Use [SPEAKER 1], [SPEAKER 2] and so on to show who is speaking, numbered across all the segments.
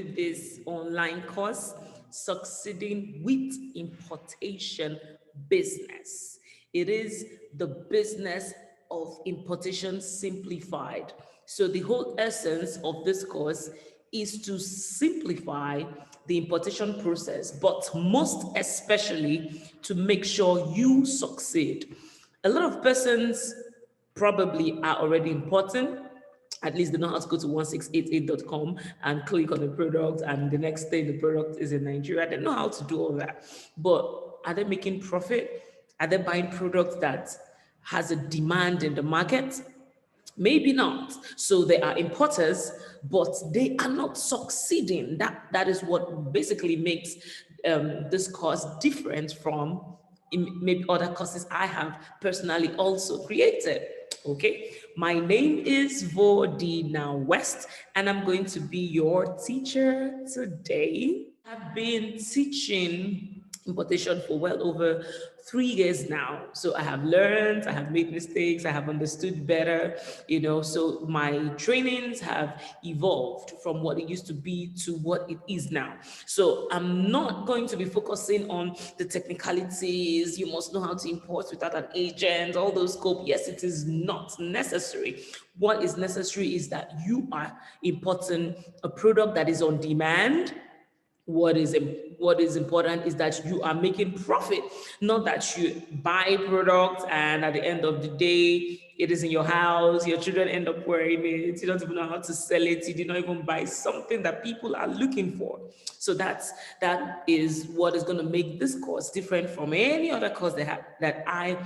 [SPEAKER 1] to this online course, Succeeding with Importation Business. It is the business of importation simplified. So the whole essence of this course is to simplify the importation process, but most especially to make sure you succeed. A lot of persons probably are already importing. At least they know how to go to 1688.com and click on the product, and the next day the product is in Nigeria. They know how to do all that. But are they making profit? Are they buying products that has a demand in the market? Maybe not. So they are importers, but they are not succeeding. That is what basically makes this course different from maybe other courses I have personally also created. Okay, my name is Vodina West, and I'm going to be your teacher today. I've been teaching importation for well over 3 years now. So I have learned, I have made mistakes, I have understood better, so my trainings have evolved from what it used to be to what it is now. So I'm not going to be focusing on the technicalities. You must know how to import without an agent, all those scope. Yes, it is not necessary. What is necessary is that you are importing a product that is on demand. What is important is that you are making profit, not that you buy products and at the end of the day it is in your house, your children end up wearing it, you don't even know how to sell it, you did not even buy something that people are looking for. So that is what is going to make this course different from any other course that I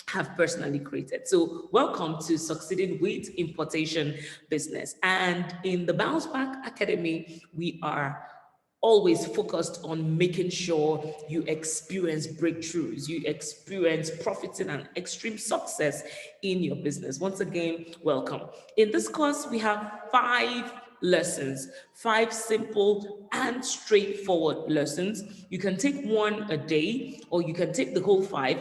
[SPEAKER 1] have personally created. So welcome to Succeeding with Importation Business. And in the Bounce Back Academy, we are always focused on making sure you experience breakthroughs, you experience profiting and extreme success in your business. Once again, welcome. In this course, we have 5 lessons, 5 simple and straightforward lessons. You can take one a day, or you can take the whole 5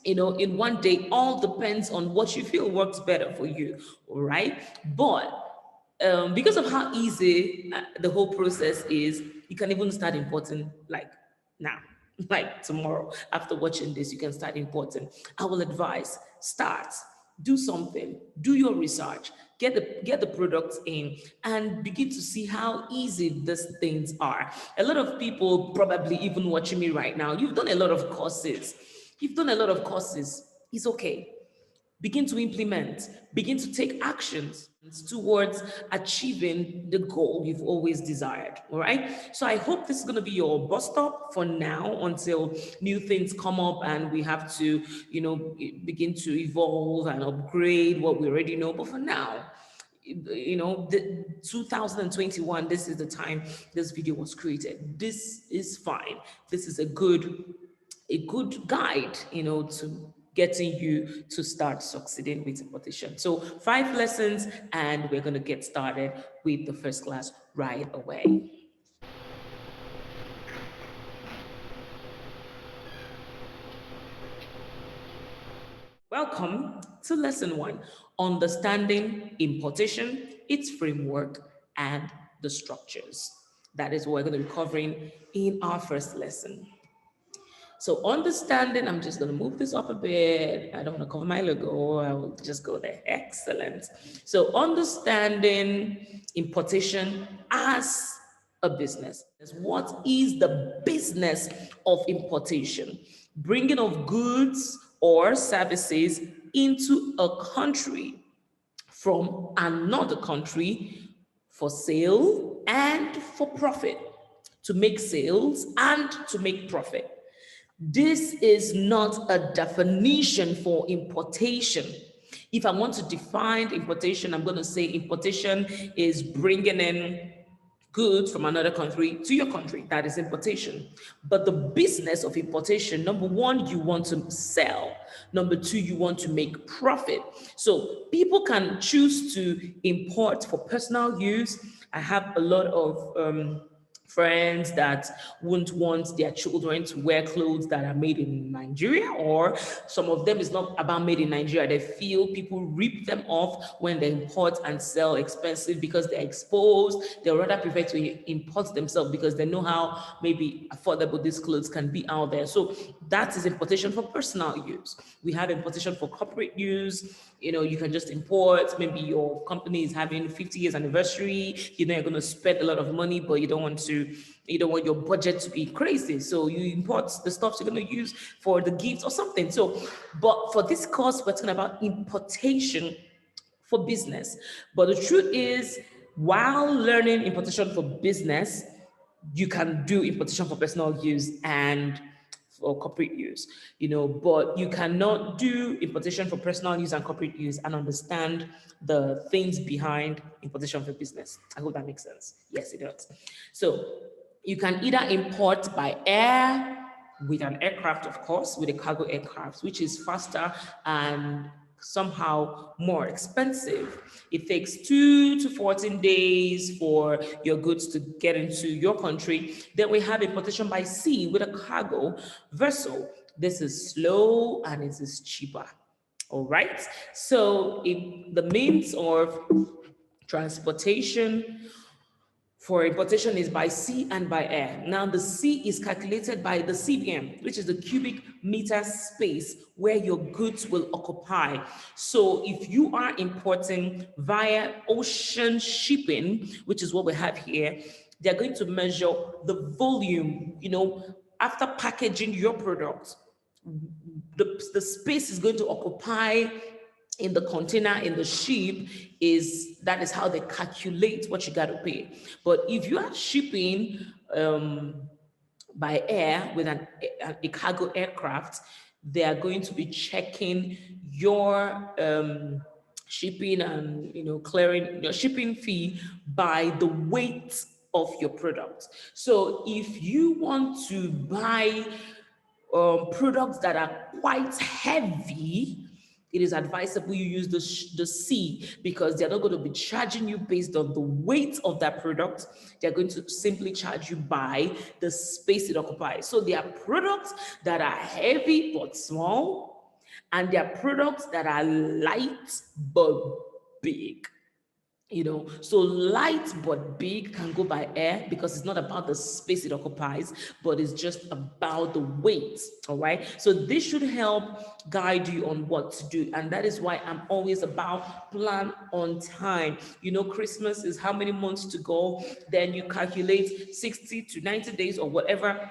[SPEAKER 1] in one day. All depends on what you feel works better for you. All right. But because of how easy the whole process is, you can even start importing like now, like tomorrow. After watching this, you can start importing. I will advise, start, do something, do your research, get the products in, and begin to see how easy these things are. A lot of people probably even watching me right now, you've done a lot of courses. It's okay. Begin to implement, begin to take actions towards achieving the goal you've always desired. All right. So I hope this is going to be your bus stop for now until new things come up and we have to, begin to evolve and upgrade what we already know. But for now, the 2021, this is the time this video was created. This is fine. This is a good guide, to getting you to start succeeding with importation. So 5 lessons, and we're going to get started with the first class right away. Welcome to lesson 1, understanding importation, its framework, and the structures. That is what we're going to be covering in our first lesson. So understanding, I'm just going to move this up a bit. I don't want to cover my logo. I will just go there. Excellent. So understanding importation as a business. What is the business of importation? Bringing of goods or services into a country from another country for sale and for profit, to make sales and to make profit. This is not a definition for importation. If I want to define importation, I'm going to say importation is bringing in goods from another country to your country. That is importation. But the business of importation, number 1, you want to sell. Number 2, you want to make profit. So people can choose to import for personal use. I have a lot of friends that wouldn't want their children to wear clothes that are made in Nigeria, or some of them is not about made in Nigeria. They feel people rip them off when they import and sell expensive because they're exposed. They rather prefer to import themselves because they know how maybe affordable these clothes can be out there. So that is importation for personal use. We have importation for corporate use. You can just import. Maybe your company is having 50 years anniversary. You're going to spend a lot of money, but you don't want your budget to be crazy. So you import the stuff you're going to use for the gifts or something. So, but for this course, we're talking about importation for business. But the truth is, while learning importation for business, you can do importation for personal use and for corporate use, but you cannot do importation for personal use and corporate use and understand the things behind importation for business. I hope that makes sense. Yes, it does. So you can either import by air with an aircraft, of course, with a cargo aircraft, which is faster and somehow more expensive. It takes 2 to 14 days for your goods to get into your country. Then we have importation by sea with a cargo vessel. This is slow and it is cheaper. All right. So the means of transportation for importation is by sea and by air. Now, the sea is calculated by the CBM, which is the cubic meter space where your goods will occupy. So if you are importing via ocean shipping, which is what we have here, they're going to measure the volume, after packaging your product, the space is going to occupy in the container, in the ship, that is how they calculate what you got to pay. But if you are shipping by air with a cargo aircraft, they are going to be checking your shipping and clearing your shipping fee by the weight of your product. So if you want to buy products that are quite heavy, it is advisable you use the C, because they're not going to be charging you based on the weight of that product. They're going to simply charge you by the space it occupies. So there are products that are heavy but small, and there are products that are light but big. So light but big can go by air because it's not about the space it occupies, but it's just about the weight. All right. So this should help guide you on what to do. And that is why I'm always about plan on time. Christmas is how many months to go? Then you calculate 60 to 90 days or whatever,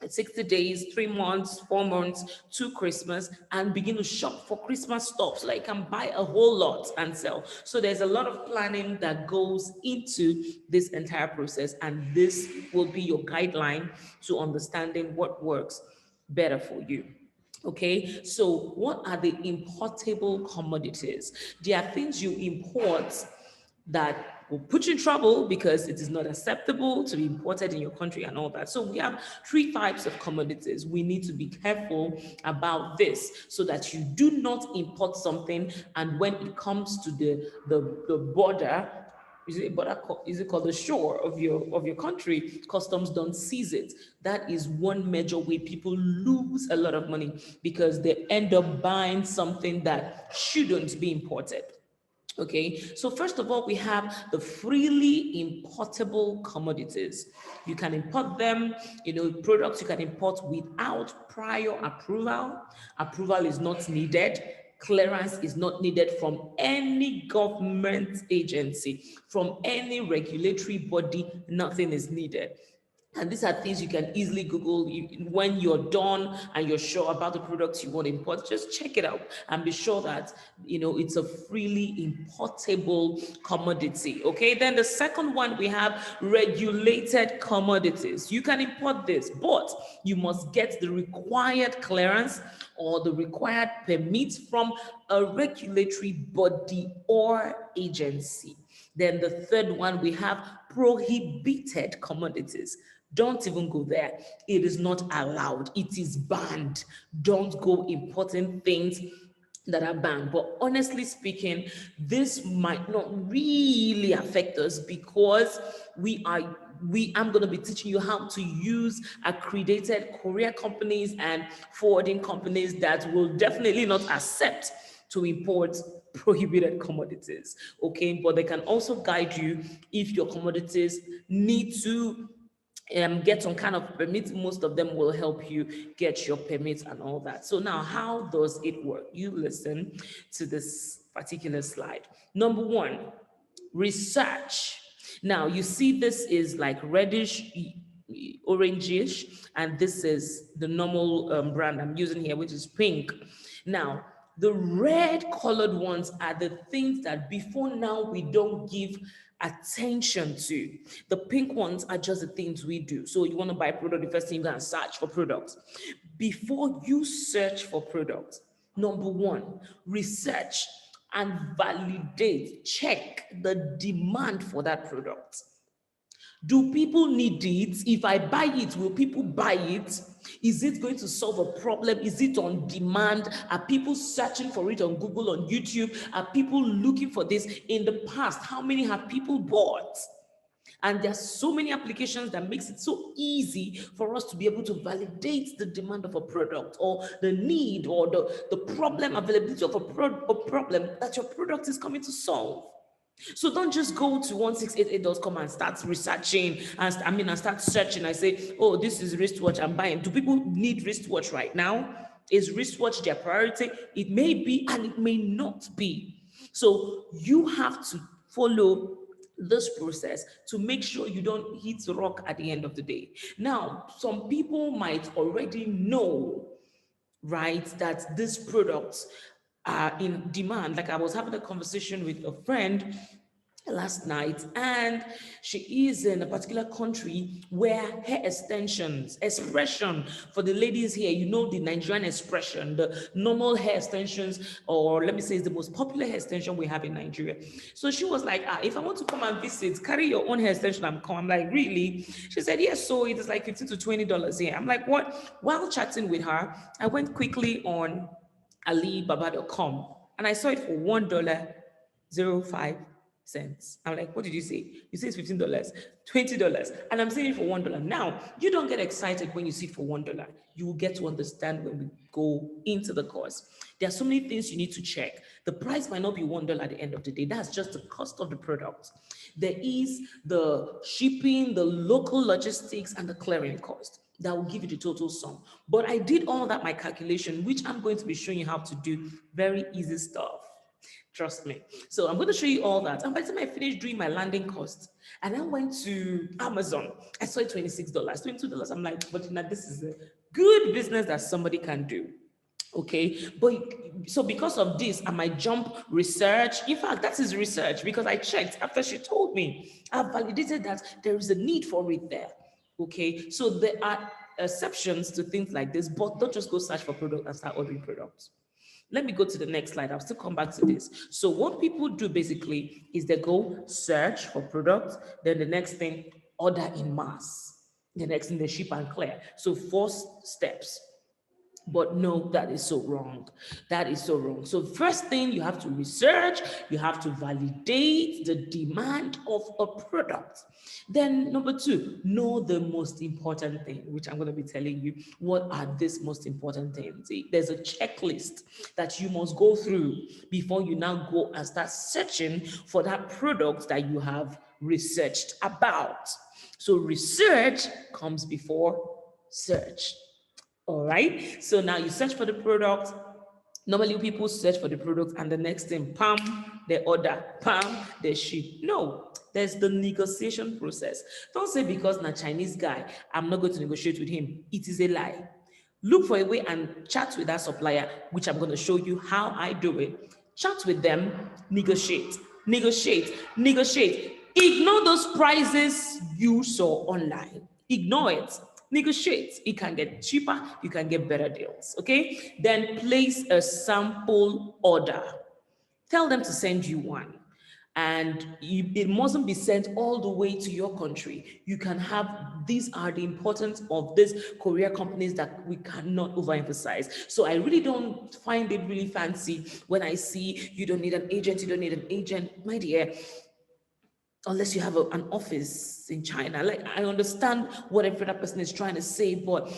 [SPEAKER 1] 60 days, 3 months, 4 months to Christmas, and begin to shop for Christmas stuff so that you can buy a whole lot and sell. So there's a lot of planning that goes into this entire process, and this will be your guideline to understanding what works better for you. Okay, so what are the importable commodities? There are things you import that will put you in trouble because it is not acceptable to be imported in your country and all that. So we have 3 types of commodities. We need to be careful about this so that you do not import something, and when it comes to the border, is it called the shore of your country, customs don't seize it. That is one major way people lose a lot of money, because they end up buying something that shouldn't be imported. Okay, so first of all, we have the freely importable commodities. You can import them, products you can import without prior approval. Approval is not needed. Clearance is not needed from any government agency, from any regulatory body. Nothing is needed. And these are things you can easily Google. When you're done and you're sure about the products you want to import, just check it out and be sure that it's a freely importable commodity. Okay, then the second one, we have regulated commodities. You can import this, but you must get the required clearance or the required permit from a regulatory body or agency. Then the third one, we have prohibited commodities. Don't even go there. It is not allowed. It is banned. Don't go importing things that are banned. But honestly speaking, this might not really affect us because we are I'm going to be teaching you how to use accredited courier companies and forwarding companies that will definitely not accept to import prohibited commodities. Okay, but they can also guide you if your commodities need to get some kind of permit. Most of them will help you get your permits and all that. So now, how does it work? You listen to this particular slide. Number one, research. Now you see this is like reddish, orangish, and this is the normal brand I'm using here, which is pink. Now the red colored ones are the things that before now we don't give attention to. The pink ones are just the things we do. So you want to buy a product, the first thing you can search for products. Before you search for products, number one, research and validate, check the demand for that product. Do people need it? If I buy it, will people buy it? Is it going to solve a problem? Is it on demand? Are people searching for it on Google, on YouTube? Are people looking for this? In the past, how many have people bought? And there's so many applications that makes it so easy for us to be able to validate the demand of a product or the need or the problem, availability of a problem that your product is coming to solve. So don't just go to 1688.com and start researching and start searching. I say, oh, this is wristwatch I'm buying. Do people need wristwatch right now? Is wristwatch their priority? It may be and it may not be. So you have to follow this process to make sure you don't hit rock at the end of the day. Now, some people might already know, right, that these products are in demand. Like I was having a conversation with a friend last night, and she is in a particular country where hair extensions, expression for the ladies here, you know, the Nigerian expression, the normal hair extensions, or let me say, is the most popular hair extension we have in Nigeria. So she was like, if I want to come and visit, carry your own hair extension and come. I'm like, really? She said, yes. So it is like $15 to $20 here. I'm like, what? While chatting with her, I went quickly on Alibaba.com and I saw it for $1.05. I'm like, what did you say? You say it's $15, $20, and I'm saying it for $1. Now, you don't get excited when you see it for $1. You will get to understand when we go into the course. There are so many things you need to check. The price might not be $1 at the end of the day. That's just the cost of the product. There is the shipping, the local logistics, and the clearing cost that will give you the total sum. But I did all that, my calculation, which I'm going to be showing you how to do. Very easy stuff. Trust me. So I'm going to show you all that. And by the time I finished doing my landing cost, and I went to Amazon, I saw it $26, $22. I'm like, but now this is a good business that somebody can do. Okay, but so because of this, I might jump research. In fact, that is research because I checked after she told me. I validated that there is a need for it there. Okay, so there are exceptions to things like this, but don't just go search for product and start ordering products. Let me go to the next slide. I'll still come back to this. So what people do basically is they go search for products. Then the next thing, order in mass. The next thing, they ship and clear. So 4 steps. But no, that is so wrong. That is so wrong. So first thing, you have to research, you have to validate the demand of a product. Then number 2, know the most important thing, which I'm going to be telling you. What are these most important things? There's a checklist that you must go through before you now go and start searching for that product that you have researched about. So research comes before search. All right. So now you search for the product. Normally people search for the product and the next thing, pam, they order, pam, they ship. No, there's the negotiation process. Don't say because na Chinese guy, I'm not going to negotiate with him. It is a lie. Look for a way and chat with that supplier, which I'm going to show you how I do it. Chat with them, negotiate, negotiate, negotiate. Ignore those prices you saw online. Ignore it. Negotiate. It can get cheaper. You can get better deals. Okay. Then place a sample order. Tell them to send you one. And it mustn't be sent all the way to your country. You can have, these are the importance of these courier companies that we cannot overemphasize. So I really don't find it really fancy when I see you don't need an agent, you don't need an agent. My dear, unless you have an office in China. Like, I understand what every other person is trying to say, but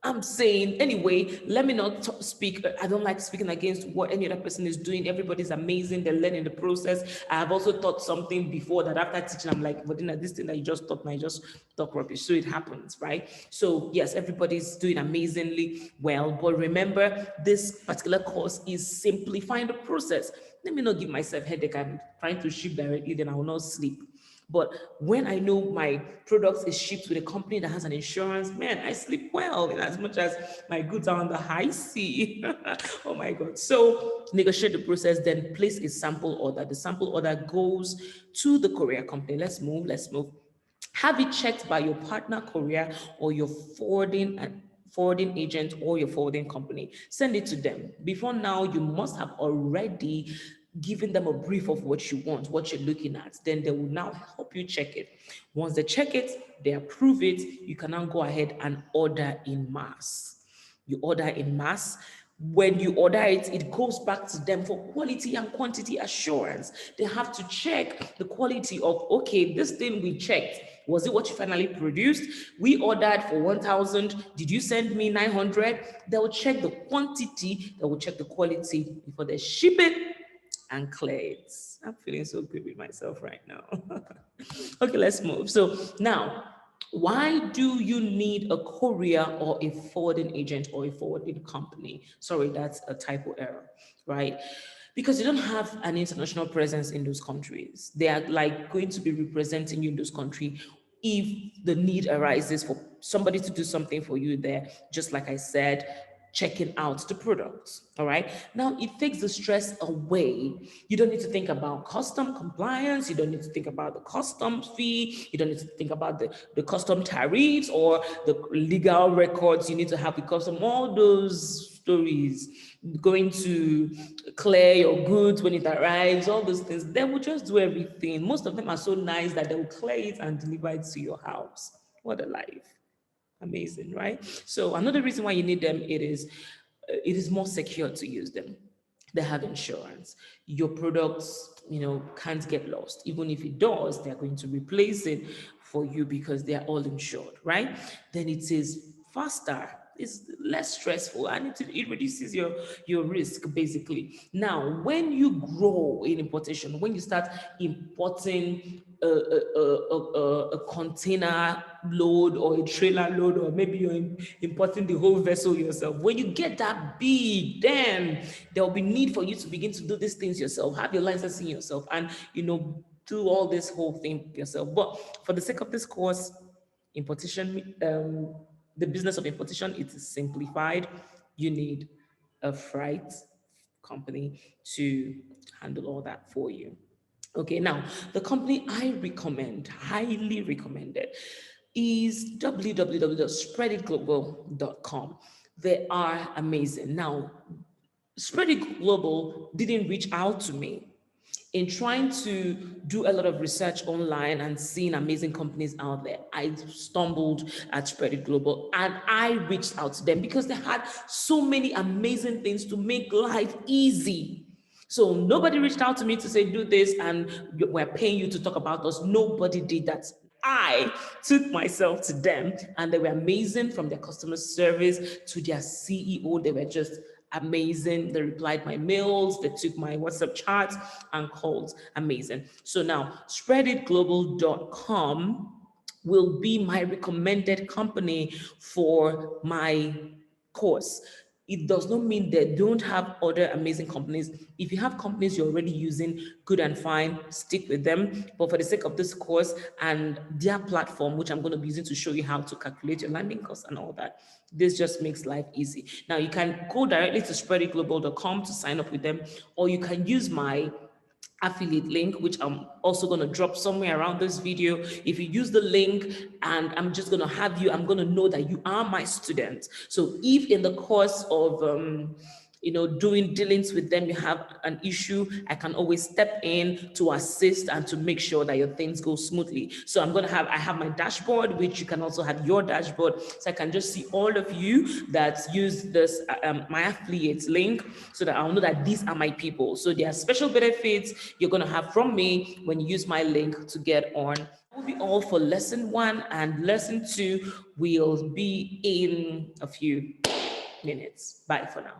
[SPEAKER 1] I'm saying anyway, let me not speak. I don't like speaking against what any other person is doing. Everybody's amazing. They're learning the process. I have also taught something before that after teaching, I'm like, but this thing that you just taught me, I just talk rubbish. So it happens, right? So yes, everybody's doing amazingly well. But remember, this particular course is simplifying the process. Let me not give myself headache. I'm trying to ship directly, then I will not sleep. But when I know my product is shipped with a company that has an insurance, man, I sleep well in as much as my goods are on the high sea. Oh my God. So negotiate the process, then place a sample order. The sample order goes to the courier company. Let's move. Have it checked by your partner courier or your forwarding agent or your forwarding company. Send it to them. Before now, you must have already given them a brief of what you want, what you're looking at. Then they will now help you check it. Once they check it, they approve it, you can now go ahead and order in mass. You order in mass. When you order it, it goes back to them for quality and quantity assurance. They have to check the quality of, okay, this thing we checked, was it what you finally produced? We ordered for 1,000. Did you send me 900? They will check the quantity, they will check the quality before they ship it and clear it. I'm feeling so good with myself right now. Okay, let's move. So now, why do you need a courier or a forwarding agent or a forwarding company? Sorry, that's a typo error, right? Because you don't have an international presence in those countries. They are like going to be representing you in those countries if the need arises for somebody to do something for you there. Just like I said, checking out the product. All right. Now it takes the stress away. You don't need to think about custom compliance. You don't need to think about the customs fee. You don't need to think about the custom tariffs or the legal records you need to have with custom. All those stories, going to clear your goods when it arrives, all those things. They will just do everything. Most of them are so nice that they will clear it and deliver it to your house. What a life. Amazing, right? So another reason why you need them, it is more secure to use them. They have insurance. Your products, can't get lost. Even if it does, they're going to replace it for you because they are all insured, right? Then it is faster, it's less stressful, and it reduces your risk basically. Now, when you grow in importation, when you start importing a container load or a trailer load, or maybe you're importing the whole vessel yourself. When you get that big, then there will be need for you to begin to do these things yourself, have your licensing yourself, and do all this whole thing yourself. But for the sake of this course, importation, the business of importation, it is simplified. You need a freight company to handle all that for you. Okay, now the company I recommend, highly recommended, is www.spreaditglobal.com. They are amazing. Now, Spread It Global didn't reach out to me. In trying to do a lot of research online and seeing amazing companies out there, I stumbled at Spread It Global and I reached out to them because they had so many amazing things to make life easy. So nobody reached out to me to say, do this, and we're paying you to talk about us. Nobody did that. I took myself to them, and they were amazing, from their customer service to their CEO. They were just amazing. They replied my mails, they took my WhatsApp chats and calls. Amazing. So now spreaditglobal.com will be my recommended company for my course. It does not mean they don't have other amazing companies. If you have companies you're already using, good and fine, stick with them. But for the sake of this course and their platform, which I'm going to be using to show you how to calculate your landing costs and all that, this just makes life easy. Now, you can go directly to spreaditglobal.com to sign up with them, or you can use my affiliate link, which I'm also going to drop somewhere around this video. If you use the link, and I'm just going to have you, I'm going to know that you are my student. So if in the course of doing dealings with them, you have an issue, I can always step in to assist and to make sure that your things go smoothly. So I have my dashboard, which you can also have your dashboard. So I can just see all of you that use this, my affiliate link, so that I'll know that these are my people. So there are special benefits you're going to have from me when you use my link to get on. That will be all for lesson 1, and lesson 2 will be in a few minutes. Bye for now.